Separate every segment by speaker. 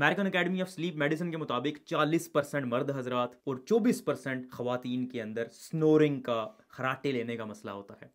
Speaker 1: American academy of sleep medicine के मुताबिक 40% मर्द हजरात और 24% खवातीन के अंदर स्नोरिंग का, खराटे लेने का मसला होता है।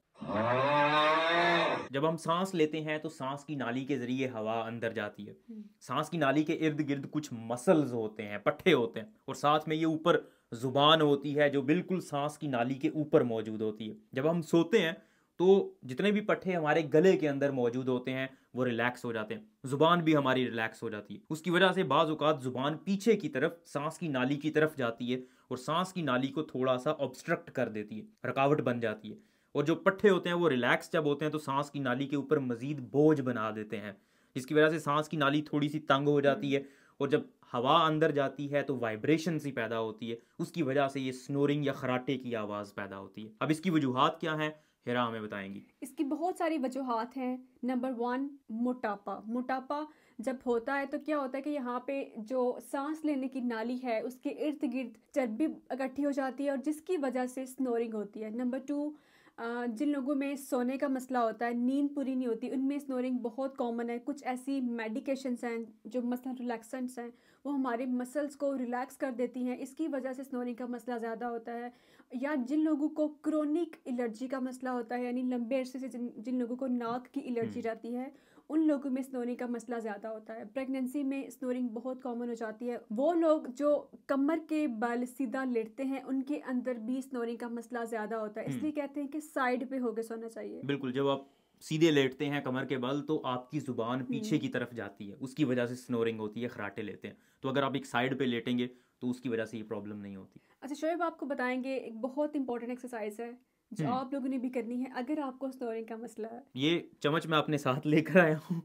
Speaker 1: जब हम सांस लेते हैं तो सांस की नाली के जरिए हवा अंदर जाती है। सांस की नाली के इर्द गिर्द कुछ मसल्स होते हैं, पट्टे होते हैं, और साथ में ये ऊपर जुबान होती है जो बिल्कुल सांस की नाली के ऊपर मौजूद होती है। जब हम सोते हैं तो जितने भी पट्टे हमारे गले के अंदर मौजूद होते हैं वो रिलैक्स हो जाते हैं, जुबान भी हमारी रिलैक्स हो जाती है। उसकी वजह से बाज औकात जुबान पीछे की तरफ सांस की नाली की तरफ जाती है और सांस की नाली को थोड़ा सा ऑब्स्ट्रक्ट कर देती है, रुकावट बन जाती है। और जो पट्टे होते हैं वो रिलैक्स जब होते हैं तो सांस की नाली के ऊपर मजीद बोझ बना देते हैं, जिसकी वजह से सांस की नाली थोड़ी सी तंग हो जाती है, और जब हवा अंदर जाती है तो वाइब्रेशन सी पैदा होती है। उसकी वजह से ये स्नोरिंग या खराटे की आवाज़ पैदा होती है। अब इसकी वजूहात क्या हैं, हिरा हमें बताएंगी।
Speaker 2: इसकी बहुत सारी वजूहात हैं। नंबर 1, मोटापा। मोटापा जब होता है तो क्या होता है कि यहाँ पे जो सांस लेने की नाली है उसके इर्द गिर्द चर्बी इकट्ठी हो जाती है और जिसकी वजह से स्नोरिंग होती है। नंबर 2, जिन लोगों में सोने का मसला होता है, नींद पूरी नहीं होती, उनमें स्नोरिंग बहुत कॉमन है। कुछ ऐसी मेडिकेशंस हैं जो मसलन रिलैक्सेंट्स हैं, वो हमारे मसल्स को रिलैक्स कर देती हैं, इसकी वजह से स्नोरिंग का मसला ज़्यादा होता है। या जिन लोगों को क्रोनिक एलर्जी का मसला होता है, यानी लंबे अरसे से जिन लोगों को नाक की एलर्जी रहती है, उन लोगों में स्नोरिंग का मसला ज़्यादा होता है। प्रेगनेंसी में स्नोरिंग बहुत कॉमन हो जाती है। वो लोग जो कमर के बल सीधा लेटते हैं उनके अंदर भी स्नोरिंग का मसला ज़्यादा होता है, इसलिए कहते हैं कि साइड पे होकर सोना चाहिए।
Speaker 1: बिल्कुल, जब आप सीधे लेटते हैं कमर के बल तो आपकी जुबान पीछे की तरफ जाती है, उसकी वजह से स्नोरिंग होती है, खराटे लेते हैं। तो अगर आप एक साइड पे लेटेंगे तो उसकी वजह से ये प्रॉब्लम नहीं होती।
Speaker 2: अच्छा शोएब, आपको बताएंगे एक बहुत इंपॉर्टेंट एक्सरसाइज है जो आप लोगों ने भी करनी है अगर आपको स्नोरिंग का मसला है।
Speaker 1: ये चम्मच मैं अपने साथ लेकर आया हूँ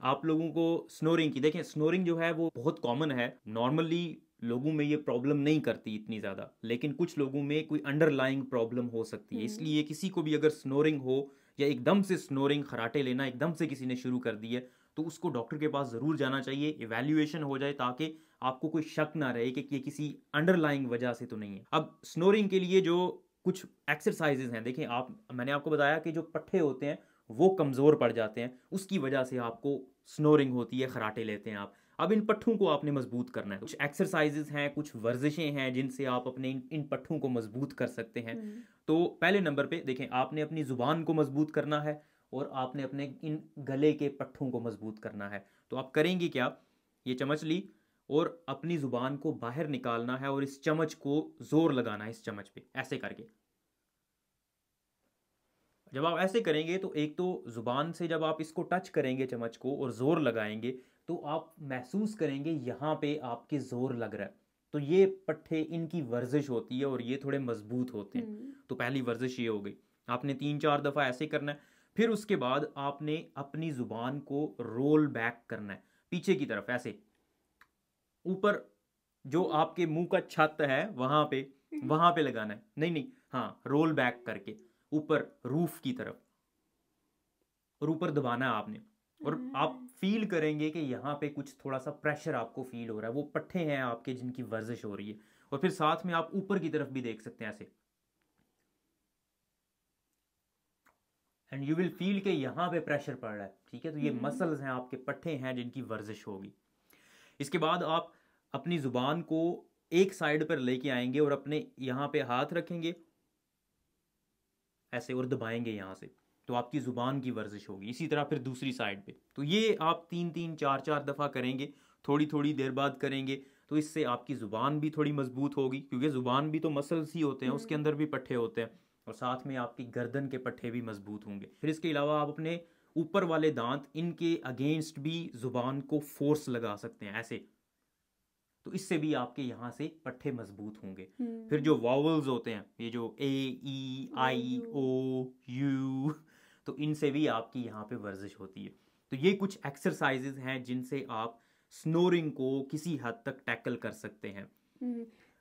Speaker 1: आप लोगों को स्नोरिंग की। देखें, स्नोरिंग जो है वो बहुत कॉमन है, नॉर्मली लोगों में ये प्रॉब्लम नहीं करती इतनी ज़्यादा, लेकिन कुछ लोगों में कोई अंडरलाइंग प्रॉब्लम हो सकती है। इसलिए किसी को भी अगर स्नोरिंग हो या एकदम से स्नोरिंग, खराटे लेना एकदम से किसी ने शुरू कर दी है तो उसको डॉक्टर के पास ज़रूर जाना चाहिए, इवैल्यूएशन हो जाए, ताकि आपको कोई शक ना रहे कि ये किसी अंडरलाइंग वजह से तो नहीं है। अब स्नोरिंग के लिए जो कुछ एक्सरसाइजेज हैं, देखें आप, मैंने आपको बताया कि जो पट्टे होते हैं वो कमज़ोर पड़ जाते हैं, उसकी वजह से आपको स्नोरिंग होती है, खराटे लेते हैं आप। अब इन पट्ठों को आपने मजबूत करना है। कुछ एक्सरसाइजेज हैं, कुछ वर्जिशें हैं जिनसे आप अपने इन पट्ठों को मजबूत कर सकते हैं। तो पहले नंबर पे देखें, आपने अपनी ज़ुबान को मजबूत करना है और आपने अपने इन गले के पट्ठों को मजबूत करना है। तो आप करेंगे क्या, ये चम्मच ली और अपनी ज़ुबान को बाहर निकालना है और इस चम्मच को ज़ोर लगाना है, इस चम्मच पे ऐसे करके। जब आप ऐसे करेंगे तो एक तो ज़ुबान से जब आप इसको टच करेंगे चम्मच को और ज़ोर लगाएंगे तो आप महसूस करेंगे यहाँ पे आपके ज़ोर लग रहा है। तो ये पट्टे, इनकी वर्जिश होती है और ये थोड़े मजबूत होते हैं। तो पहली वर्जिश ये हो गई, आपने 3-4 दफ़ा ऐसे करना है। फिर उसके बाद आपने अपनी ज़ुबान को रोल बैक करना है पीछे की तरफ, ऐसे ऊपर जो आपके मुंह का छत है वहां पे लगाना है। नहीं नहीं, हाँ, रोल बैक करके ऊपर रूफ की तरफ, और ऊपर दबाना है आपने। और आप फील करेंगे कि यहाँ पे कुछ थोड़ा सा प्रेशर आपको फील हो रहा है, वो पट्टे हैं आपके जिनकी वर्जिश हो रही है। और फिर साथ में आप ऊपर की तरफ भी देख सकते हैं ऐसे, एंड यू विल फील कि यहाँ पे प्रेशर पड़ रहा है। ठीक है, तो ये मसल्स हैं आपके, पट्टे हैं जिनकी वर्जिश होगी। इसके बाद आप अपनी जुबान को एक साइड पर लेके आएंगे और अपने यहाँ पे हाथ रखेंगे ऐसे और दबाएंगे यहाँ से, तो आपकी ज़ुबान की वर्जिश होगी। इसी तरह फिर दूसरी साइड पे। तो ये आप 3-3, 4-4 दफ़ा करेंगे, थोड़ी थोड़ी देर बाद करेंगे, तो इससे आपकी ज़ुबान भी थोड़ी मजबूत होगी, क्योंकि ज़ुबान भी तो मसल्स ही होते हैं, उसके अंदर भी पट्टे होते हैं, और साथ में आपकी गर्दन के पट्टे भी मजबूत होंगे। फिर इसके अलावा आप अपने ऊपर वाले दांत, इनके अगेंस्ट भी ज़ुबान को फोर्स लगा सकते हैं ऐसे, तो इससे भी आपके यहाँ से पट्टे मजबूत होंगे। फिर जो वावल्स होते हैं, ये जो ए, ई, आई, ओ, यू, तो इनसे भी आपकी यहाँ पे वर्जिश होती है। तो ये कुछ एक्सरसाइजेज हैं जिनसे आप स्नोरिंग को किसी हद तक टैकल कर सकते हैं।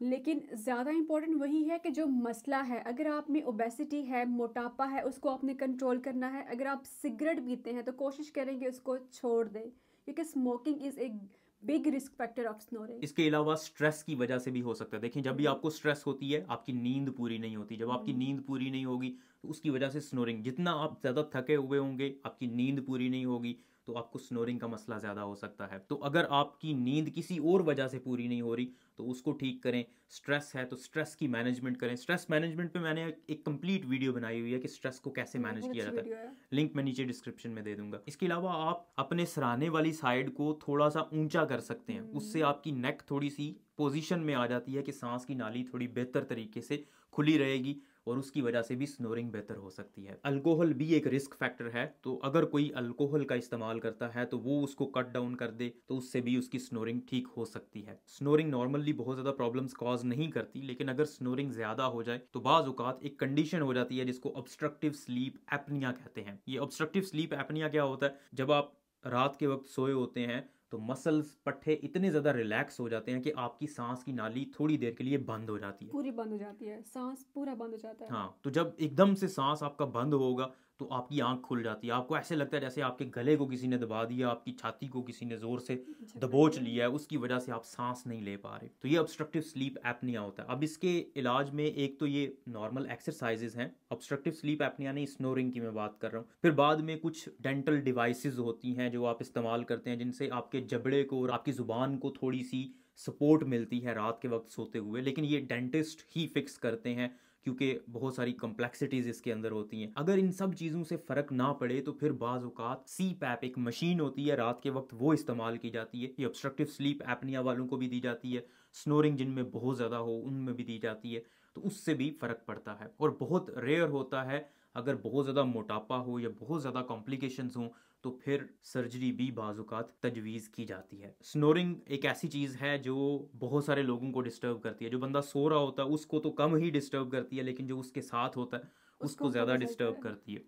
Speaker 2: लेकिन ज़्यादा इम्पोर्टेंट वही है कि जो मसला है, अगर आप में ओबेसिटी है, मोटापा है, उसको आपने कंट्रोल करना है। अगर आप सिगरेट पीते हैं तो कोशिश करेंगे उसको छोड़ दें, क्योंकि स्मोकिंग इज़ एक big risk factor of snoring.
Speaker 1: इसके अलावा स्ट्रेस की वजह से भी हो सकता है। देखिए, जब भी आपको स्ट्रेस होती है आपकी नींद पूरी नहीं होती, जब आपकी नींद पूरी नहीं होगी तो उसकी वजह से स्नोरिंग, जितना आप ज़्यादा थके हुए होंगे आपकी नींद पूरी नहीं होगी तो आपको स्नोरिंग का मसला ज़्यादा हो सकता है। तो अगर आपकी नींद किसी और वजह से पूरी नहीं हो रही तो उसको ठीक करें। स्ट्रेस है तो स्ट्रेस की मैनेजमेंट करें। स्ट्रेस मैनेजमेंट पे मैंने एक कंप्लीट वीडियो बनाई हुई है कि स्ट्रेस को कैसे मैनेज
Speaker 2: बहुत
Speaker 1: किया
Speaker 2: अच्छी
Speaker 1: जाता
Speaker 2: वीडियो
Speaker 1: है।
Speaker 2: है।
Speaker 1: लिंक मैं नीचे डिस्क्रिप्शन में दे दूंगा। इसके अलावा आप अपने सराहने वाली साइड को थोड़ा सा ऊंचा कर सकते हैं। उससे आपकी नेक थोड़ी सी पोजीशन में आ जाती है कि सांस की नाली थोड़ी बेहतर तरीके से खुली रहेगी और उसकी वजह से भी स्नोरिंग बेहतर हो सकती है। अल्कोहल भी एक रिस्क फैक्टर है, तो अगर कोई अल्कोहल का इस्तेमाल करता है तो वो उसको कट डाउन कर दे तो उससे भी उसकी स्नोरिंग ठीक हो सकती है। स्नोरिंग नॉर्मली बहुत ज़्यादा प्रॉब्लम्स कॉज नहीं करती, लेकिन अगर स्नोरिंग ज़्यादा हो जाए तो बाज़ औक़ात एक कंडीशन हो जाती है जिसको ऑब्स्ट्रक्टिव स्लीप एपनिया कहते हैं। ये ऑब्स्ट्रक्टिव स्लीप एपनिया क्या होता है? जब आप रात के वक्त सोए होते हैं तो मसल्स पट्टे इतने ज़्यादा रिलैक्स हो जाते हैं कि आपकी सांस की नाली थोड़ी देर के लिए बंद हो जाती है।
Speaker 2: पूरी बंद हो जाती है, सांस पूरा बंद हो जाता है।
Speaker 1: हाँ, तो जब एकदम से सांस आपका बंद होगा तो आपकी आंख खुल जाती है। आपको ऐसे लगता है जैसे आपके गले को किसी ने दबा दिया, आपकी छाती को किसी ने जोर से
Speaker 2: जकड़
Speaker 1: दबोच
Speaker 2: लिया।
Speaker 1: लिया है, उसकी वजह से आप सांस नहीं ले पा रहे। तो ये ऑब्स्ट्रक्टिव स्लीप एपनिया होता है। अब इसके इलाज में एक तो ये नॉर्मल एक्सरसाइजेज हैं। ऑब्स्ट्रक्टिव स्लीप एपनिया नहीं, स्नोरिंग की मैं बात कर रहा हूँ। फिर बाद में कुछ डेंटल डिवाइसेज होती हैं जो आप इस्तेमाल करते हैं जिनसे आपके जबड़े को और आपकी ज़ुबान को थोड़ी सी सपोर्ट मिलती है रात के वक्त सोते हुए। लेकिन ये डेंटिस्ट ही फिक्स करते हैं क्योंकि बहुत सारी कॉम्प्लेक्सिटीज़ इसके अंदर होती हैं। अगर इन सब चीज़ों से फ़र्क ना पड़े तो फिर बाज़ औक़ात CPAP एक मशीन होती है रात के वक्त, वो इस्तेमाल की जाती है। ये ऑब्स्ट्रक्टिव स्लीप एपनिया वालों को भी दी जाती है, स्नोरिंग जिनमें बहुत ज़्यादा हो उनमें भी दी जाती है। तो उससे भी फ़र्क पड़ता है और बहुत रेयर होता है। अगर बहुत ज़्यादा मोटापा हो या बहुत ज़्यादा कॉम्प्लिकेशंस हों तो फिर सर्जरी भी बाज़ औक़ात तजवीज़ की जाती है। स्नोरिंग एक ऐसी चीज़ है जो बहुत सारे लोगों को डिस्टर्ब करती है। जो बंदा सो रहा होता है उसको तो कम ही डिस्टर्ब करती है, लेकिन जो उसके साथ होता है
Speaker 2: उसको
Speaker 1: उसको ज़्यादा
Speaker 2: पता चलता
Speaker 1: डिस्टर्ब
Speaker 2: है।
Speaker 1: करती है।